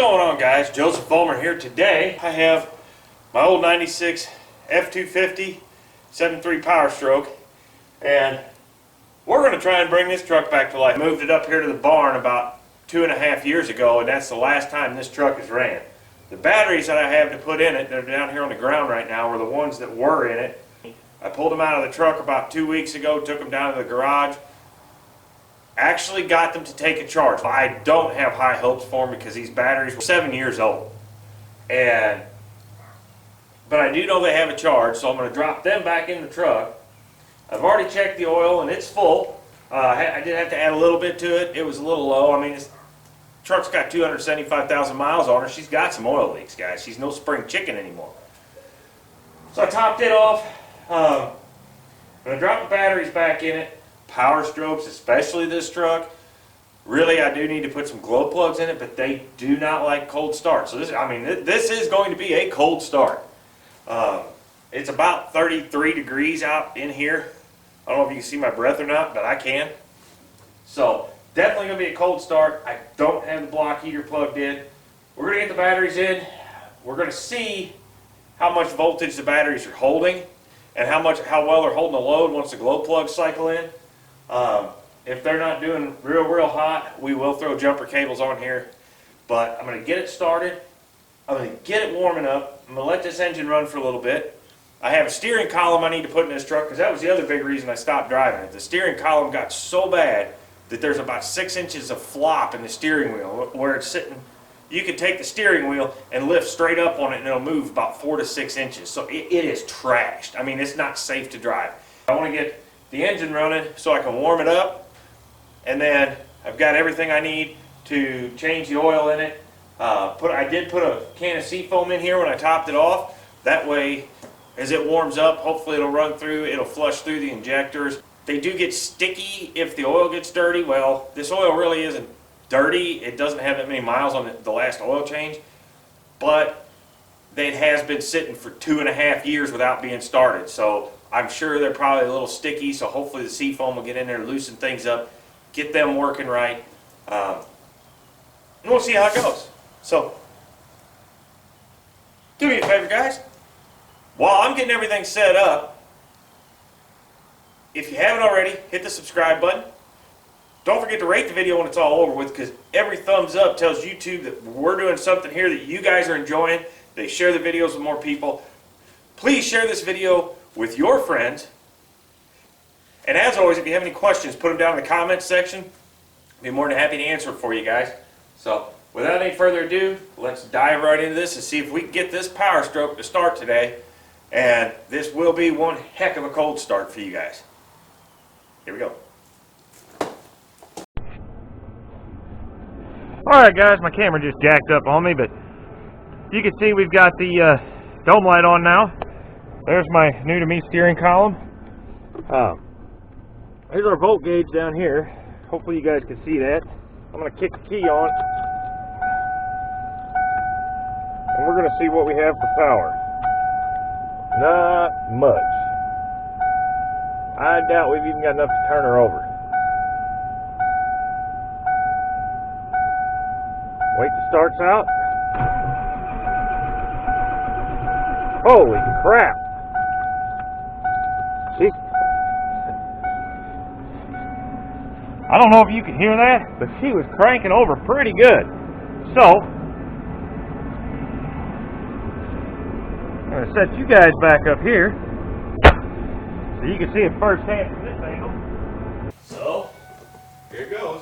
going on, guys? Joseph Vollmer here. Today I have my old 96 F250 7.3 Powerstroke, and we're going to try and bring this truck back to life. I moved it up here to the barn about 2.5 years ago, and that's the last time this truck has ran. The batteries that I have to put in it, they're down here on the ground right now, were the ones that were in it. I pulled them out of the truck about 2 weeks ago, took them down to the garage, actually got them to take a charge. I don't have high hopes for them because these batteries were 7 years old, but I do know they have a charge, so I'm going to drop them back in the truck. I've already checked the oil and it's full. I did have to add a little bit to it. It was a little low. I mean, this truck's got 275,000 miles on her. She's got some oil leaks, guys. She's no spring chicken anymore. So I topped it off. I'm going to drop the batteries back in it. Powerstrokes, especially this truck, really I do need to put some glow plugs in it, but they do not like cold start. So this is going to be a cold start. It's about 33 degrees out in here. I don't know if you can see my breath or not, but I can. So definitely going to be a cold start. I don't have the block heater plugged in. We're going to get the batteries in. We're going to see how much voltage the batteries are holding and how well they're holding the load once the glow plugs cycle in. If they're not doing real hot, we will throw jumper cables on here. But I'm going to get it started. I'm going to get it warming up. I'm going to let this engine run for a little bit. I have a steering column I need to put in this truck because that was the other big reason I stopped driving it. The steering column got so bad that there's about 6 inches of flop in the steering wheel where it's sitting. You can take the steering wheel and lift straight up on it and it'll move about 4 to 6 inches. So it is trashed. I mean, it's not safe to drive. I want to get the engine running so I can warm it up, and then I've got everything I need to change the oil in it. I did put a can of seafoam in here when I topped it off. That way, as it warms up, hopefully it'll run through, it'll flush through the injectors. They do get sticky if the oil gets dirty. Well, this oil really isn't dirty. It doesn't have that many miles on the last oil change, but it has been sitting for 2.5 years without being started. So I'm sure they're probably a little sticky, so hopefully the seafoam will get in there and loosen things up, get them working right, and we'll see how it goes. So, do me a favor, guys. While I'm getting everything set up, if you haven't already, hit the subscribe button. Don't forget to rate the video when it's all over with, because every thumbs up tells YouTube that we're doing something here that you guys are enjoying. They share the videos with more people. Please share this video with your friends. And as always, if you have any questions, put them down in the comments section. I'll be more than happy to answer them for you guys. So, without any further ado, let's dive right into this and see if we can get this Powerstroke to start today. And this will be one heck of a cold start for you guys. Here we go. Alright guys, my camera just jacked up on me, but you can see we've got the dome light on now. There's my new to me steering column. Here's our volt gauge down here. Hopefully you guys can see that. I'm going to kick the key on, and we're going to see what we have for power. Not much. I doubt we've even got enough to turn her over. Wait till it starts out. Holy crap! I don't know if you can hear that, but she was cranking over pretty good. So, I'm going to set you guys back up here so you can see it firsthand from this angle. So, here goes.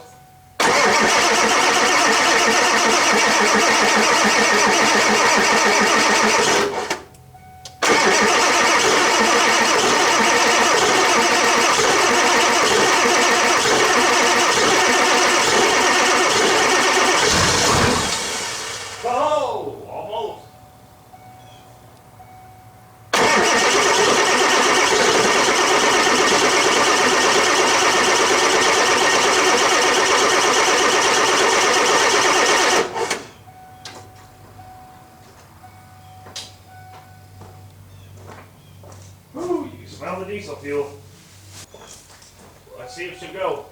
Smell the diesel fuel. Let's see if she'll go.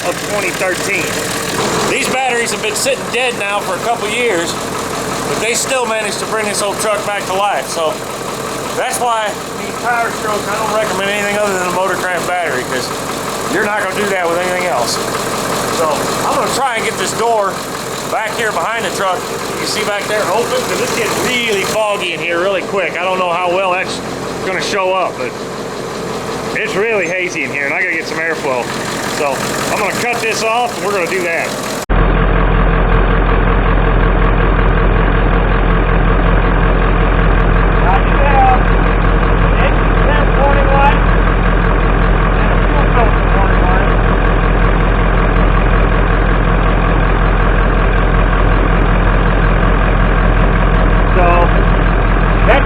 of 2013. These batteries have been sitting dead now for a couple years, but they still managed to bring this old truck back to life. So that's why these Powerstrokes, I don't recommend anything other than a Motorcraft battery, because you're not going to do that with anything else. So I'm going to try and get this door back here behind the truck, you see back there, open, because it's getting really foggy in here really quick. I don't know how well that's going to show up, but it's really hazy in here, and I got to get some airflow. So I'm going to cut this off, and we're going to do that.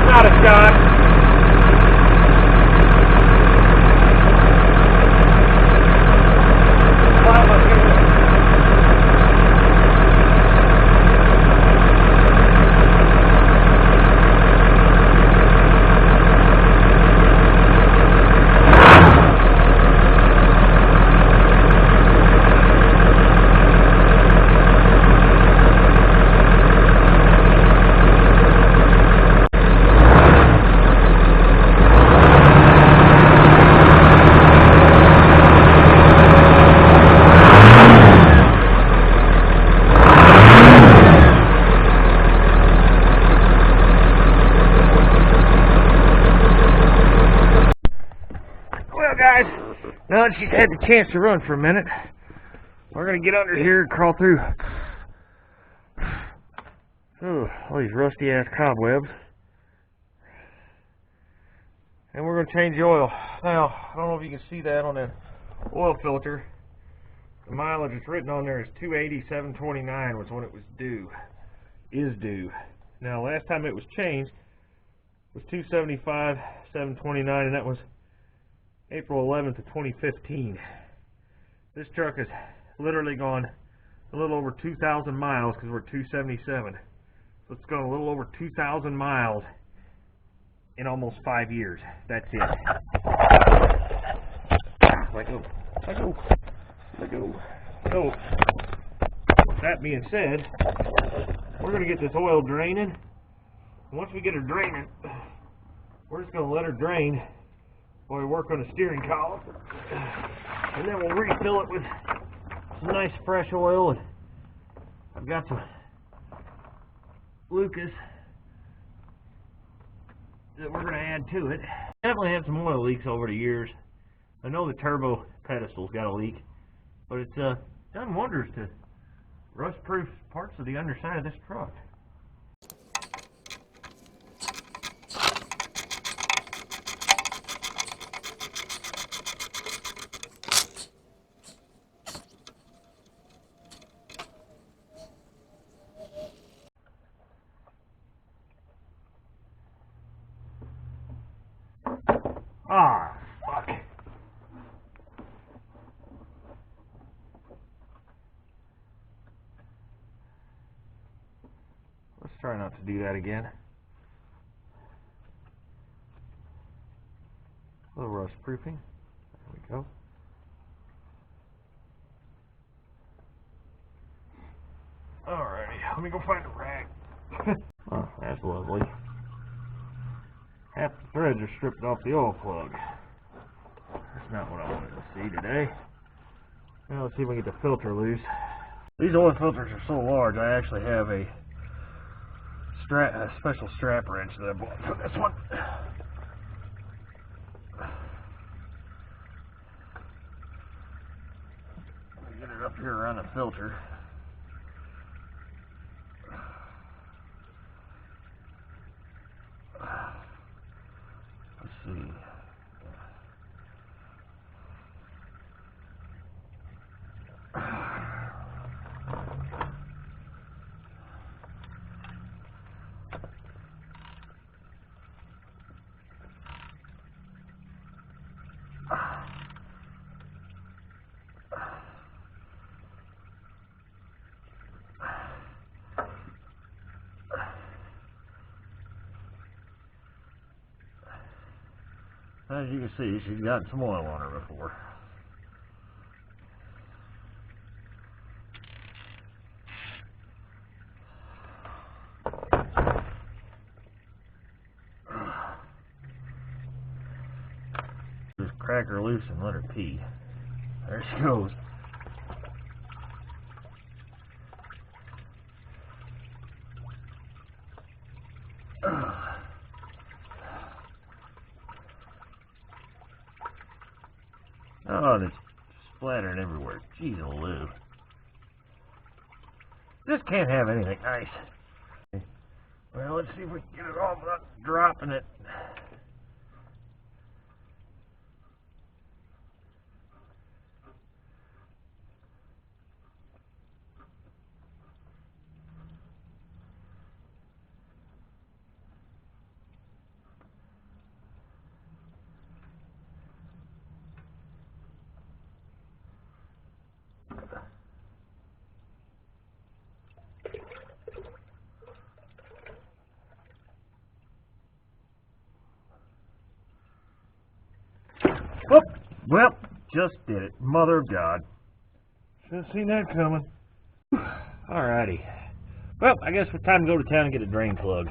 Not a shot. Now that she's had the chance to run for a minute, we're going to get under here and crawl through all these rusty ass cobwebs. And we're going to change the oil. Now, I don't know if you can see that on the oil filter. The mileage it's written on there is 280,729 was when it was due. Is due. Now, last time it was changed was 275,729, and that was April 11th of 2015. This truck has literally gone a little over 2,000 miles because we're 277. So it's gone a little over 2,000 miles in almost 5 years. That's it. Let go. Let go. Let go. So, with that being said, we're going to get this oil draining. Once we get her draining, we're just going to let her drain while we work on the steering column, and then we'll refill it with some nice fresh oil. And I've got some Lucas that we're going to add to it. Definitely had some oil leaks over the years. I know the turbo pedestal's got a leak, but it's done wonders to rust-proof parts of the underside of this truck. Ah, fuck. Let's try not to do that again. A little rust proofing. There we go. Alrighty, let me go find a rag. Oh, that's lovely. Half the threads are stripped off the oil plug. That's not what I wanted to see today. Now let's see if we can get the filter loose. These oil filters are so large, I actually have a special strap wrench that I bought for this one. Get it up here around the filter. Let's see. As you can see, she's got some oil on her before. crack her loose and let her pee. There she goes. Oh, there's splattering everywhere. Jeez, Lou. Just can't have anything nice. Well, let's see if we can get it off without dropping it. Whoop! Well, just did it. Mother of God. Should have seen that coming. Alrighty. Well, I guess it's time to go to town and get a drain plug.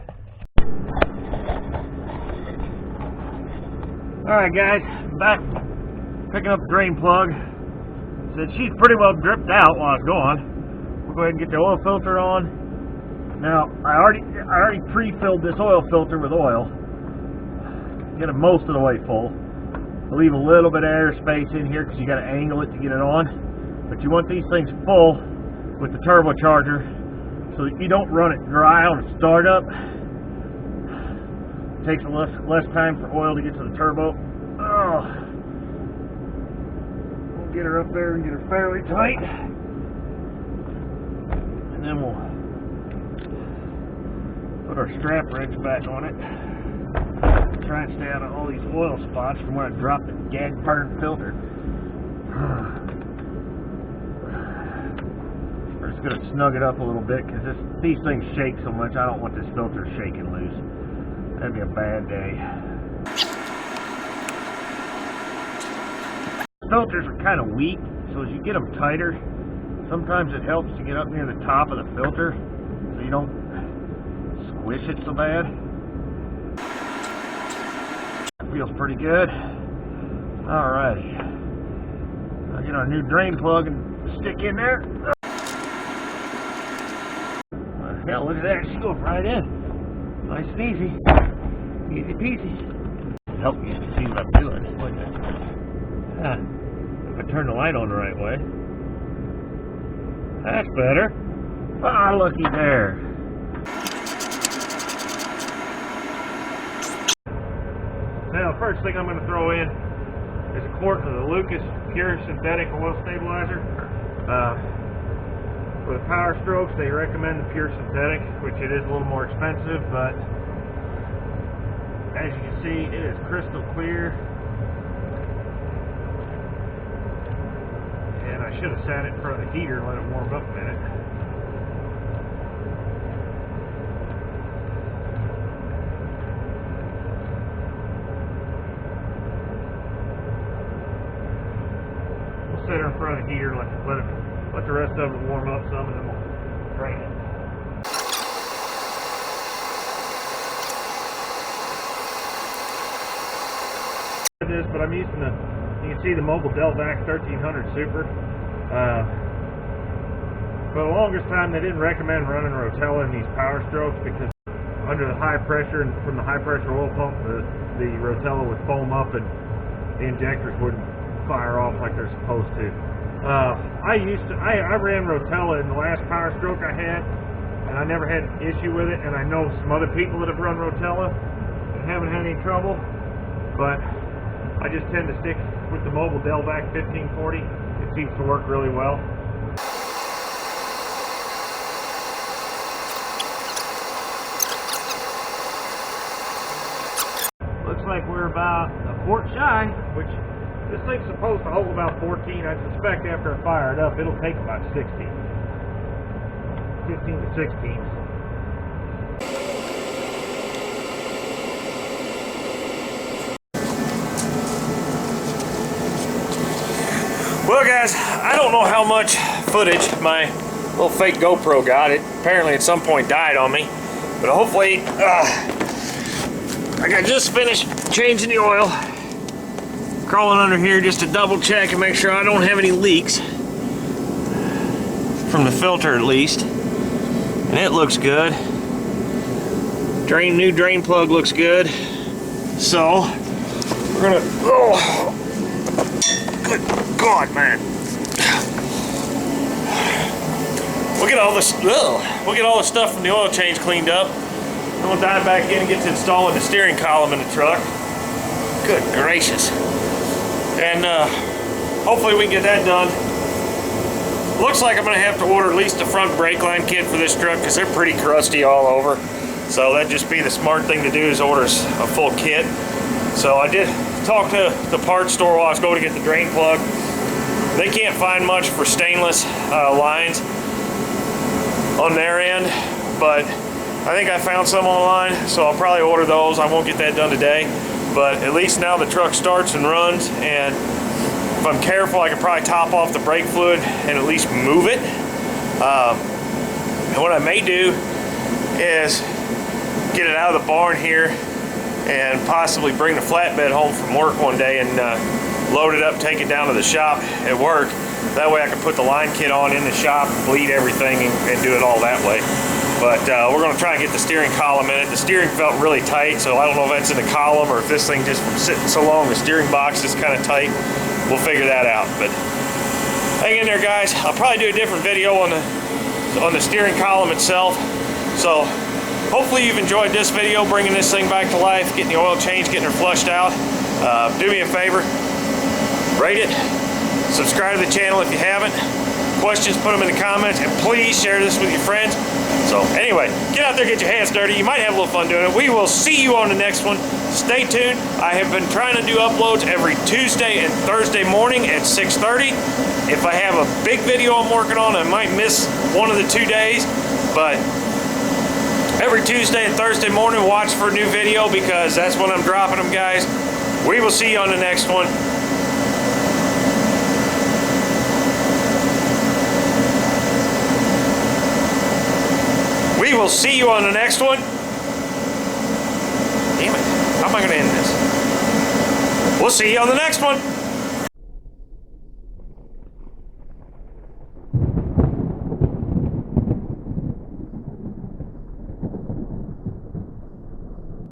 Alright guys, back picking up the drain plug. Said she's pretty well dripped out while I was gone. We'll go ahead and get the oil filter on. Now, I already pre-filled this oil filter with oil. Get it most of the way full. Leave a little bit of air space in here because you got to angle it to get it on. But you want these things full with the turbocharger so that you don't run it dry on startup. It takes less time for oil to get to the turbo. Oh. We'll get her up there and get her fairly tight. And then we'll put our strap wrench back on it. Try and stay out of all these oil spots from where I dropped the gag burn filter. We're just going to snug it up a little bit because these things shake so much. I don't want this filter shaking loose. That'd be a bad day. Filters are kind of weak, so as you get them tighter, sometimes it helps to get up near the top of the filter so you don't squish it so bad. Feels pretty good. Alrighty. I'll get our new drain plug and stick in there. Hell, look at that. She goes right in. Nice and easy. Easy peasy. Help me see what I'm doing. Look at that. If I turn the light on the right way. That's better. Ah, looky there. Now, the first thing I'm going to throw in is a quart of the Lucas Pure Synthetic Oil Stabilizer. For the Powerstrokes, they recommend the Pure Synthetic, which it is a little more expensive, but as you can see, it is crystal clear. And I should have sat it in front of the heater and let it warm up a minute. Sit her in front of the heater, let the rest of it warm up some, and then we'll drain it. This, but I'm using you can see the Mobile Delvac 1300 Super. For the longest time, they didn't recommend running Rotella in these Powerstrokes because under the high pressure and from the high pressure oil pump, the Rotella would foam up and the injectors wouldn't fire off like they're supposed to. I ran Rotella in the last Powerstroke I had, and I never had an issue with it, and I know some other people that have run Rotella and haven't had any trouble, but I just tend to stick with the Mobile Delvac 1540. It seems to work really well. Looks like we're about a quart shy, which this thing's supposed to hold about 14. I suspect after I fire it up, it'll take about 16. 15 to 16. Well guys, I don't know how much footage my little fake GoPro got. It apparently at some point died on me. But hopefully, I got just finished changing the oil. Crawling under here just to double check and make sure I don't have any leaks. From the filter at least. And it looks good. New drain plug looks good. So, we're gonna, oh, good God, man. We'll get all this stuff from the oil change cleaned up. Then we'll dive back in and get to installing the steering column in the truck. Good gracious. And hopefully we can get that done. Looks like I'm gonna have to order at least the front brake line kit for this truck because they're pretty crusty all over. So that'd just be the smart thing to do is order a full kit. So I did talk to the parts store while I was going to get the drain plug. They can't find much for stainless lines on their end, but I think I found some online, so I'll probably order those. I won't get that done today, but at least now the truck starts and runs, and if I'm careful, I can probably top off the brake fluid and at least move it. And what I may do is get it out of the barn here and possibly bring the flatbed home from work one day and load it up, take it down to the shop at work. That way I can put the line kit on in the shop, bleed everything, and do it all that way. But we're going to try and get the steering column in it. The steering felt really tight, so I don't know if that's in the column or if this thing just from sitting so long, the steering box is kind of tight. We'll figure that out. But hang in there, guys. I'll probably do a different video on the steering column itself. So hopefully you've enjoyed this video, bringing this thing back to life, getting the oil changed, getting her flushed out. Do me a favor, rate it, subscribe to the channel if you haven't. Questions, put them in the comments, and please share this with your friends. So anyway, get out there, get your hands dirty. You might have a little fun doing it. We will see you on the next one. Stay tuned. I have been trying to do uploads every Tuesday and Thursday morning at 6:30. If I have a big video I'm working on, I might miss one of the 2 days, but every Tuesday and Thursday morning, watch for a new video because that's when I'm dropping them, guys. We will see you on the next one. We will see you on the next one. Damn it. How am I going to end this? We'll see you on the next one.